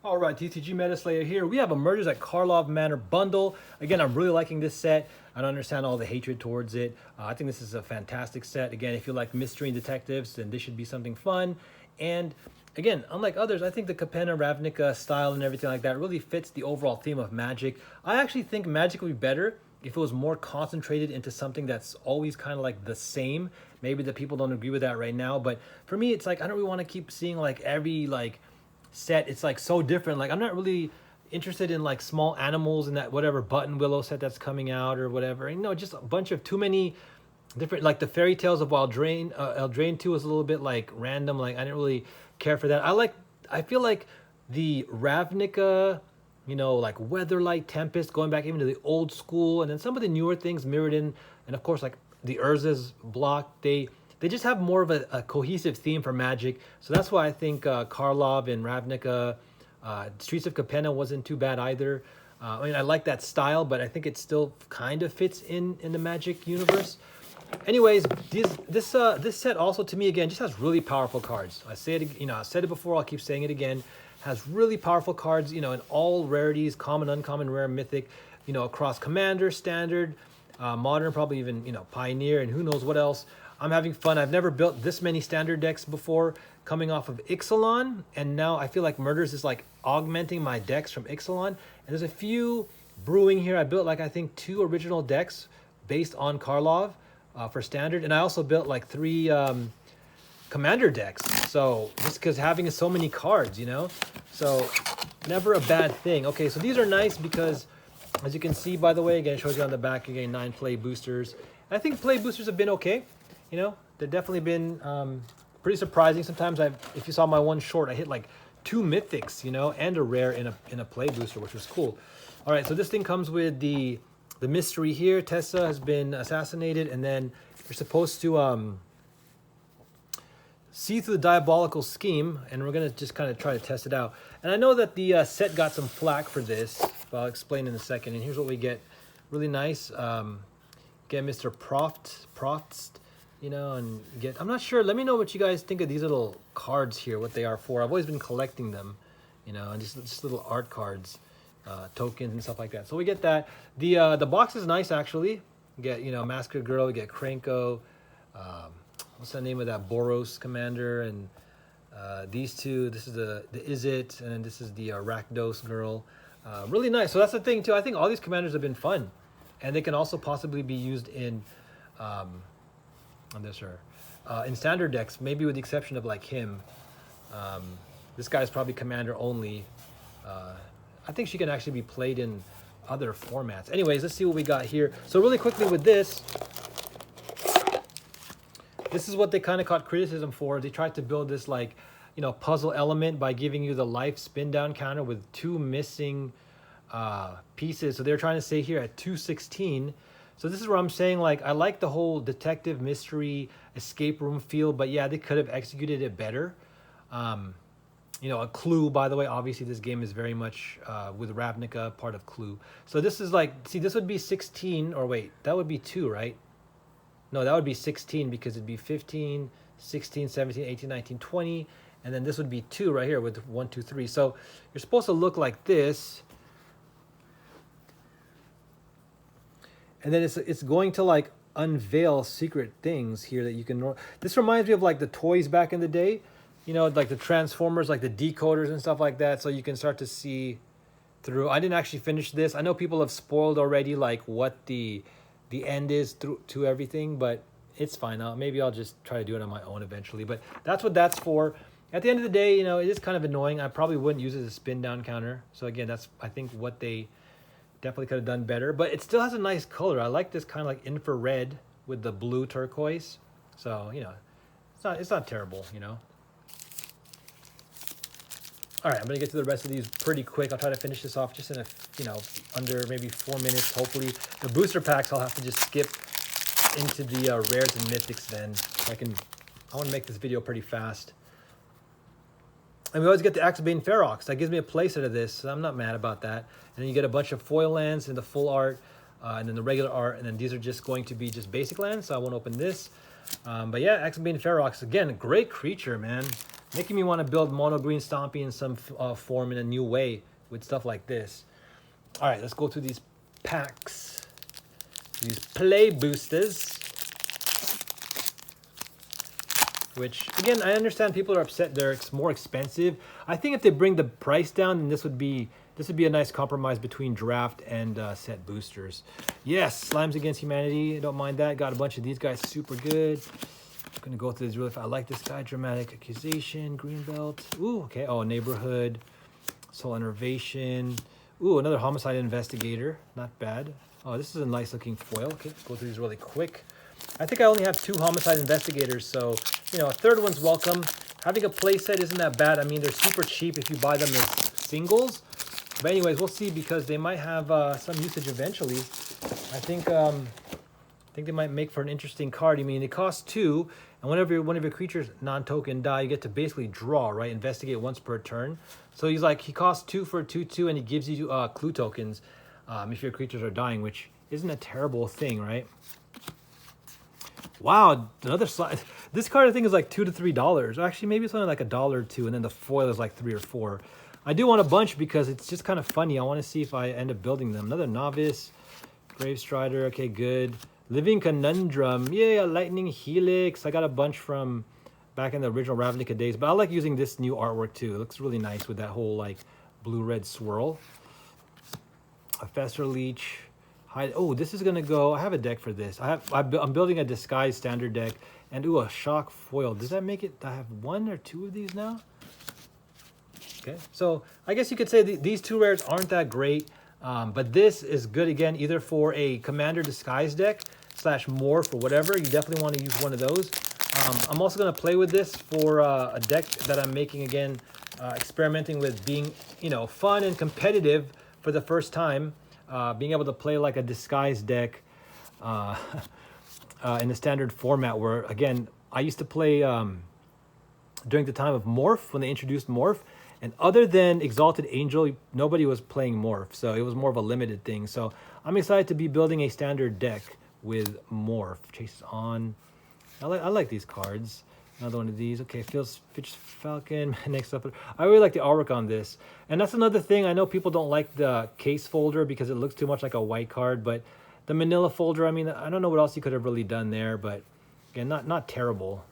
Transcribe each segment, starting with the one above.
All right, TCG Metaslayer here. We have a Murders at Karlov Manor bundle. Again, I'm really liking this set. I don't understand all the hatred towards it. I think this is a fantastic set. Again, if you like mystery and detectives, then this should be something fun. And again, unlike others, I think the Capenna Ravnica style and everything like that really fits the overall theme of Magic. I actually think Magic would be better if it was more concentrated into something that's always kind of like the same. Maybe the people don't agree with that right now, but for me, it's like I don't really want to keep seeing like every set. It's like so different. Like I'm not really interested in like small animals in that whatever Button Willow set that's coming out or whatever. And, just a bunch of too many different, like the Fairy Tales of Eldraine. Eldraine 2 was a little bit like random. Like I didn't really care for that. I feel like the Ravnica, like Weatherlight Tempest, going back even to the old school, and then some of the newer things, Mirrodin, and of course like the Urza's block, they just have more of a cohesive theme for Magic. So that's why I think Karlov and Ravnica, Streets of Capenna wasn't too bad either. I like that style, but I think it still kind of fits in the Magic universe. Anyways, this set also to me again just has really powerful cards. I say it, I said it before. I'll keep saying it again. Has really powerful cards, in all rarities, common, uncommon, rare, mythic, across Commander, Standard, Modern, probably even Pioneer, and who knows what else. I'm having fun. I've never built this many standard decks before coming off of Ixalan, and now I feel like Murders is like augmenting my decks from Ixalan. And there's a few brewing here. I built I think 2 original decks based on Karlov for standard, and I also built like 3 commander decks. So just because having so many cards, so never a bad thing. Okay, so these are nice because as you can see, by the way, again, it shows you on the back, again, 9 play boosters. I think play boosters have been okay. They've definitely been pretty surprising. Sometimes if you saw my one short, I hit like 2 mythics, and a rare in a play booster, which was cool. All right, so this thing comes with the mystery here. Tessa has been assassinated, and then you're supposed to see through the diabolical scheme, and we're gonna just kind of try to test it out. And I know that the set got some flack for this, but I'll explain in a second. And here's what we get. Really nice. Get Mr. Proft, and get, I'm not sure. Let me know what you guys think of these little cards here, what they are for. I've always been collecting them, and just little art cards, tokens and stuff like that. So we get that. The box is nice, actually. You get, Massacre Girl, we get Krenko, what's the name of that Boros commander, and these two, this is the Izzet, and then this is the Rakdos girl. Really nice. So that's the thing too. I think all these commanders have been fun, and they can also possibly be used in in standard decks, maybe with the exception of like him. This guy's probably commander only. I think she can actually be played in other formats. Anyways, let's see what we got here. So really quickly with this is what they kind of caught criticism for. They tried to build this puzzle element by giving you the life spin down counter with 2 missing pieces. So they're trying to say here at 216. So this is where I'm saying, I like the whole detective mystery escape room feel, but yeah, they could have executed it better. A Clue, by the way, obviously this game is very much with Ravnica, part of Clue. So this is see, this would be 16, or wait, that would be 2, right? No, that would be 16 because it'd be 15, 16, 17, 18, 19, 20. And then this would be 2 right here with 1, 2, 3. So you're supposed to look like this. And then it's going to unveil secret things here that you can. This reminds me of the toys back in the day, like the Transformers, like the decoders and stuff like that. So you can start to see through. I didn't actually finish this. I know people have spoiled already, what the end is to everything, but it's fine. Maybe I'll just try to do it on my own eventually. But that's what that's for. At the end of the day, it is kind of annoying. I probably wouldn't use it as a spin down counter. So again, that's I think what they definitely could have done better, but it still has a nice color. I like this kind of infrared with the blue turquoise. So, it's not terrible, All right, I'm going to get to the rest of these pretty quick. I'll try to finish this off just in under maybe 4 minutes, hopefully. The booster packs, I'll have to just skip into the rares and mythics then. I want to make this video pretty fast. And we always get the Axebane Ferox. That gives me a place out of this, so I'm not mad about that. And then you get a bunch of foil lands in the full art, and then the regular art, and then these are just going to be just basic lands, so I won't open this. But yeah, Axebane Ferox, again, a great creature, man. Making me want to build mono green Stompy in some form in a new way with stuff like this. All right, let's go through these packs. These play boosters. Which, again, I understand people are upset they're more expensive. I think if they bring the price down, then this would be a nice compromise between draft and set boosters. Yes, Slimes Against Humanity. Don't mind that. Got a bunch of these guys. Super good. I'm going to go through this really fast. I like this guy. Dramatic Accusation. Greenbelt. Ooh, okay. Oh, Neighborhood. Soul Enervation. Ooh, another Homicide Investigator. Not bad. Oh, this is a nice looking foil. Okay, let's go through these really quick. I think I only have 2 Homicide Investigators, so, you know, a third one's welcome. Having a playset isn't that bad. I mean, they're super cheap if you buy them as singles. But anyways, we'll see because they might have some usage eventually. I think they might make for an interesting card. I mean, it costs 2, and whenever one of your creatures non-token die, you get to basically draw, right? Investigate once per turn. So he costs 2 for a 2/2, and he gives you clue tokens if your creatures are dying, which isn't a terrible thing, right? Wow, another slide. This card I think is like $2 to $3. Actually, maybe it's only like $1 or $2, and then the foil is like 3 or 4. I do want a bunch because it's just kind of funny. I want to see if I end up building them. Another Novice, Grave Strider. Okay, good. Living Conundrum. Yeah, Lightning Helix. I got a bunch from back in the original Ravnica days, but I like using this new artwork too. It looks really nice with that whole like blue-red swirl. A Fester Leech. Oh, this is gonna go. I have a deck for this. I'm building a disguised standard deck, and ooh, a shock foil. Does that make it? I have 1 or 2 of these now. Okay, so I guess you could say these 2 rares aren't that great, but this is good again, either for a commander disguise deck / morph or whatever. You definitely want to use one of those. I'm also gonna play with this for a deck that I'm making again, experimenting with being, you know, fun and competitive for the first time. Being able to play like a disguise deck in the standard format where, again, I used to play during the time of Morph, when they introduced Morph, and other than Exalted Angel, nobody was playing Morph, so it was more of a limited thing. So I'm excited to be building a standard deck with Morph. Chase on. I like these cards. Another one of these. Okay, Fitch Falcon. Next up, I really like the artwork on this. And that's another thing. I know people don't like the case folder because it looks too much like a white card, but the manila folder, I mean, I don't know what else you could have really done there, but again, not terrible.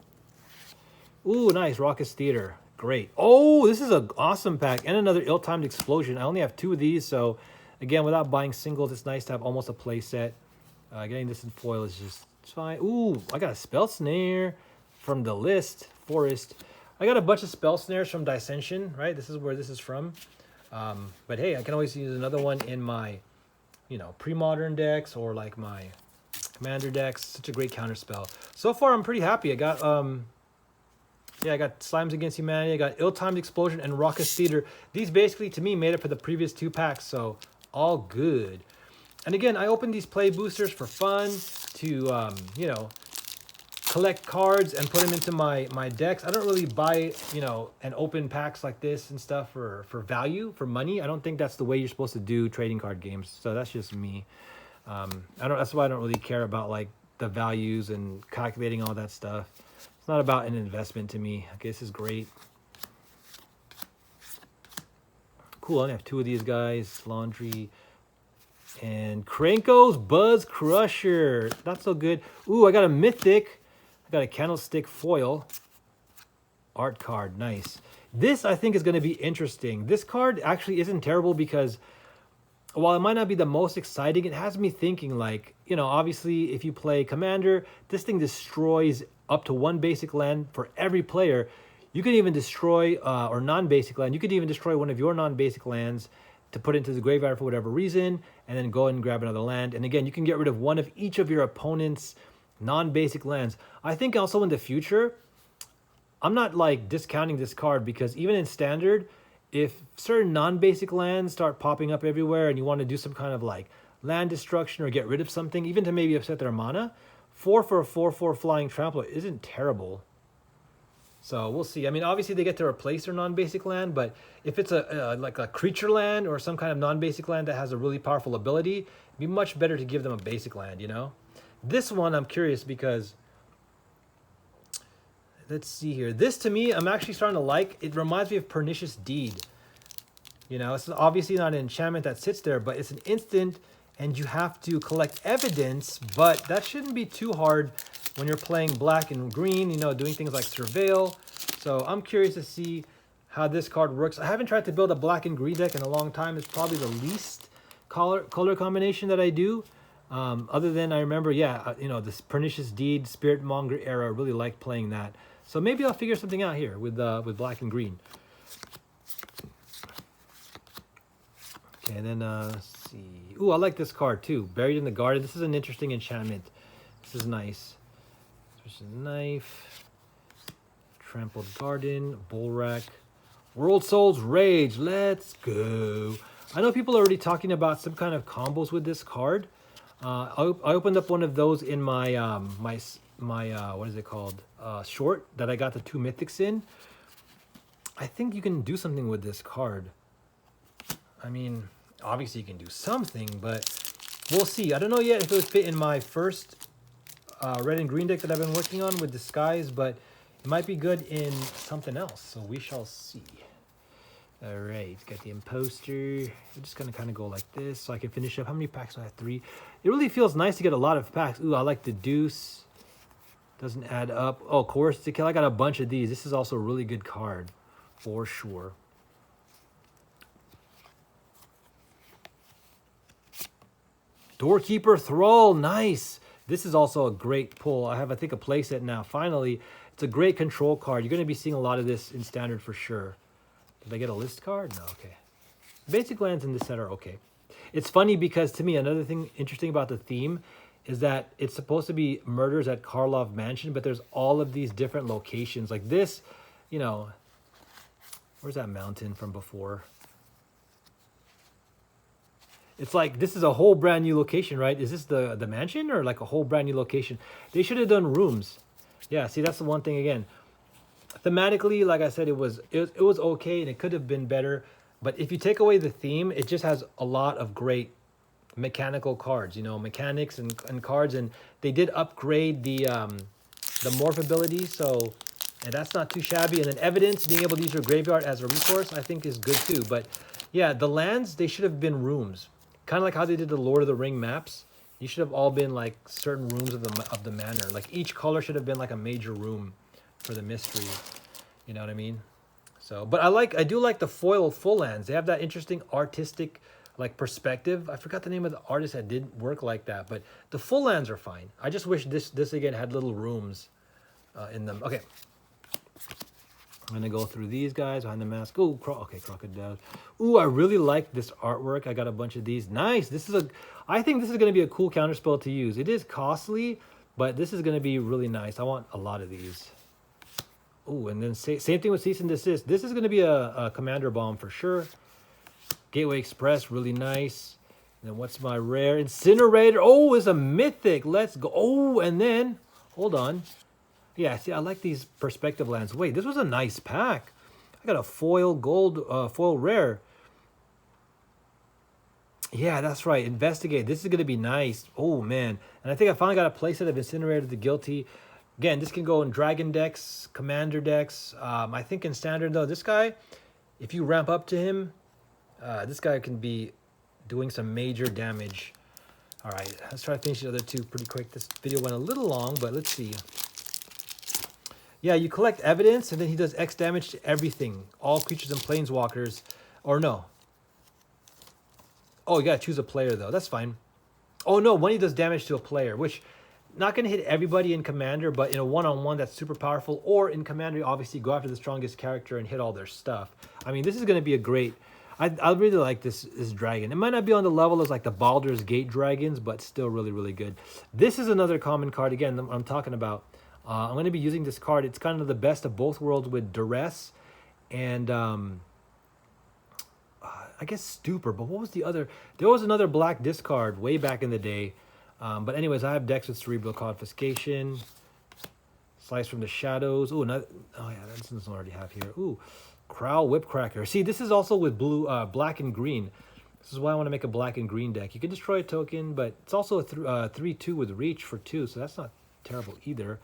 Ooh, nice. Raucous Theater. Great. Oh, this is an awesome pack. And another Ill-Timed Explosion. I only have 2 of these, so again, without buying singles, it's nice to have almost a play set. Getting this in foil is just fine. Ooh, I got a Spell Snare from the list. Forest. I got a bunch of Spell Snares from Dissension, right? This is where this is from. But hey, I can always use another one in my, you know, pre-modern decks or like my commander decks. Such a great counter spell. So far, I'm pretty happy. I got I got Slimes Against Humanity. I got Ill-Timed Explosion and Raucous Theater. These basically, to me, made up for the previous 2 packs, so all good. And again, I opened these play boosters for fun to, you know, collect cards and put them into my decks. I don't really buy, you know, and open packs like this and stuff for value, for money. I don't think that's the way you're supposed to do trading card games. So that's just me. That's why I don't really care about like the values and calculating all that stuff. It's not about an investment to me. Okay, this is great. Cool, I only have 2 of these guys. Laundry and Krenko's Buzz Crusher. Not so good. Ooh, I got a Mythic. I got a Candlestick foil. Art card, nice. This, I think, is going to be interesting. This card actually isn't terrible because while it might not be the most exciting, it has me thinking like, you know, obviously if you play Commander, this thing destroys up to 1 basic land for every player. You can even destroy, or non-basic land, you could even destroy one of your non-basic lands to put into the graveyard for whatever reason, and then go and grab another land. And again, you can get rid of one of each of your opponent's non-basic lands. I think also in the future, I'm not like discounting this card because even in Standard, if certain non-basic lands start popping up everywhere and you want to do some kind of like land destruction or get rid of something, even to maybe upset their mana, 4 for a 4/4 flying trampler isn't terrible. So we'll see. I mean, obviously they get to replace their non-basic land, but if it's like a creature land or some kind of non-basic land that has a really powerful ability, it'd be much better to give them a basic land, you know? This one, I'm curious because let's see here. This to me, I'm actually starting to like. It reminds me of Pernicious Deed. You know, it's obviously not an enchantment that sits there, but it's an instant and you have to collect evidence, but that shouldn't be too hard when you're playing black and green, you know, doing things like Surveil. So I'm curious to see how this card works. I haven't tried to build a black and green deck in a long time. It's probably the least color combination that I do. Other than I remember, yeah, you know, this Pernicious Deed, Spirit Monger era, I really like playing that. So maybe I'll figure something out here with black and green. Okay, and then let's see. Ooh, I like this card too. Buried in the Garden. This is an interesting enchantment. This is nice. There's a knife. Trampled Garden. Bullrack. World Soul's Rage. Let's go. I know people are already talking about some kind of combos with this card. I opened up one of those in my what is it called? Short that I got the 2 mythics in. I think you can do something with this card. I mean, obviously you can do something, but we'll see. I don't know yet if it would fit in my first red and green deck that I've been working on with Disguise, but it might be good in something else. So we shall see. All right, got the Imposter. I'm just gonna kind of go like this so I can finish up. How many packs do I have? 3. It really feels nice to get a lot of packs. Ooh, I like the Deuce. Doesn't add up. Oh, Coerce to Kill. I got a bunch of these. This is also a really good card for sure. Doorkeeper Thrall, nice. This is also a great pull. I have, I think, a playset now. Finally, it's a great control card. You're going to be seeing a lot of this in Standard for sure. Did I get a list card? No, okay. Basic lands in this set are okay. It's funny because to me, another thing interesting about the theme is that it's supposed to be murders at Karlov Mansion, but there's all of these different locations. Like this, you know, where's that mountain from before? It's like, this is a whole brand new location, right? Is this the mansion or like a whole brand new location? They should have done rooms. Yeah, see, that's the one thing again. Thematically, like I said, it was okay and it could have been better. But if you take away the theme, it just has a lot of great mechanical cards, you know, mechanics and cards. And they did upgrade the morph ability, so, and that's not too shabby. And then evidence, being able to use your graveyard as a resource, I think is good too. But yeah, the lands, they should have been rooms. Kind of like how they did the Lord of the Ring maps. You should have all been like certain rooms of the manor. Like each color should have been like a major room for the mystery. You know what I mean? So, but I do like the foil full lands. They have that interesting artistic like perspective. I forgot the name of the artist that did work like that, but the full lands are fine. I just wish this again had little rooms in them. Okay. I'm gonna go through these guys behind the mask. Oh, okay, crocodile. Ooh, I really like this artwork. I got a bunch of these. Nice. I think this is gonna be a cool counterspell to use. It is costly, but this is gonna be really nice. I want a lot of these. Ooh, and then same thing with Cease and Desist. This is gonna be a commander bomb for sure. Gateway Express, really nice. And then what's my rare? Incinerator. Oh, it's a mythic. Let's go. Oh, and then hold on. Yeah, see, I like these perspective lands. Wait, this was a nice pack. I got a foil gold, foil rare. Yeah, that's right. Investigate. This is going to be nice. Oh, man. And I think I finally got a playset of Incinerated the Guilty. Again, this can go in Dragon decks, Commander decks. I think in Standard, though, this guy, if you ramp up to him, this guy can be doing some major damage. All right, let's try to finish the other two pretty quick. This video went a little long, but let's see. Yeah, you collect evidence, and then he does X damage to everything. All creatures and planeswalkers. Or no. Oh, you gotta choose a player, though. That's fine. Oh, no, when he does damage to a player, which not gonna hit everybody in Commander, but in a one-on-one that's super powerful. Or in Commander, you obviously go after the strongest character and hit all their stuff. I mean, this is gonna be a great... I really like this dragon. It might not be on the level as like the Baldur's Gate dragons, but still really, really good. This is another common card, again, I'm talking about. I'm going to be using this card. It's kind of the best of both worlds with Duress and I guess Stupor. But what was the other? There was another black discard way back in the day. But anyways, I have decks with Cerebral Confiscation, Slice from the Shadows. Oh, yeah, this doesn't already have here. Ooh, Crowl Whipcracker. See, this is also with blue, black and green. This is why I want to make a black and green deck. You can destroy a token, but it's also a 3/2 with reach for 2, so that's not terrible either.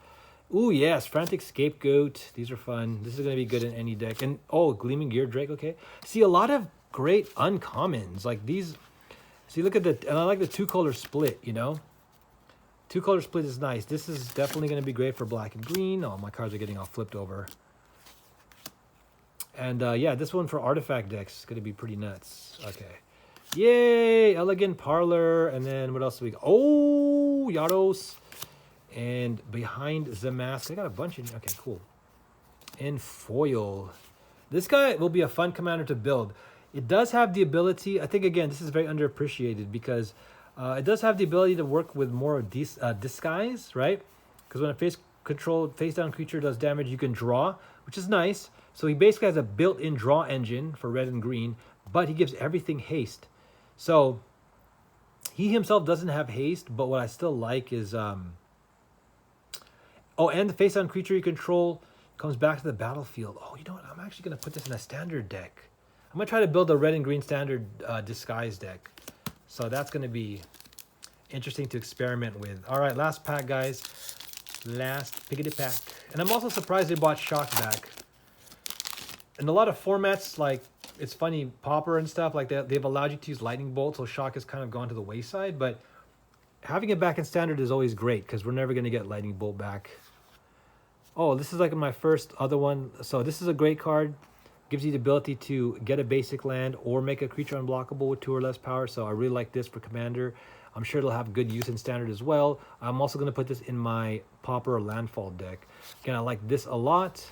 Ooh, yes, Frantic Scapegoat. These are fun. This is going to be good in any deck. And, oh, Gleaming Gear Drake, okay. See, a lot of great uncommons. Like these, see, look at the, and I like the two-color split, you know. Two-color split is nice. This is definitely going to be great for black and green. Oh, my cards are getting all flipped over. And, yeah, this one for artifact decks is going to be pretty nuts. Okay. Yay! Elegant Parlor. And then what else do we got? Oh, Yaros. And Behind the Mask. I got a bunch of... Okay, cool. And foil. This guy will be a fun commander to build. It does have the ability... I think, again, this is very underappreciated because it does have the ability to work with more disguise, right? Because when a face-down creature does damage, you can draw, which is nice. So he basically has a built-in draw engine for red and green, but he gives everything haste. So he himself doesn't have haste, but what I still like is... Oh, and the face-down creature you control comes back to the battlefield. Oh, you know what? I'm actually going to put this in a standard deck. I'm going to try to build a red and green standard disguise deck. So that's going to be interesting to experiment with. All right, last pack, guys. Last pickety pack. And I'm also surprised they bought Shock back. In a lot of formats, like, it's funny, Pauper and stuff, like they've allowed you to use Lightning Bolt, so Shock has kind of gone to the wayside. But having it back in standard is always great because we're never going to get Lightning Bolt back. Oh, this is like my first other one. So this is a great card. Gives you the ability to get a basic land or make a creature unblockable with 2 or less power. So I really like this for Commander. I'm sure it'll have good use in Standard as well. I'm also going to put this in my Pauper or Landfall deck. Again, I like this a lot.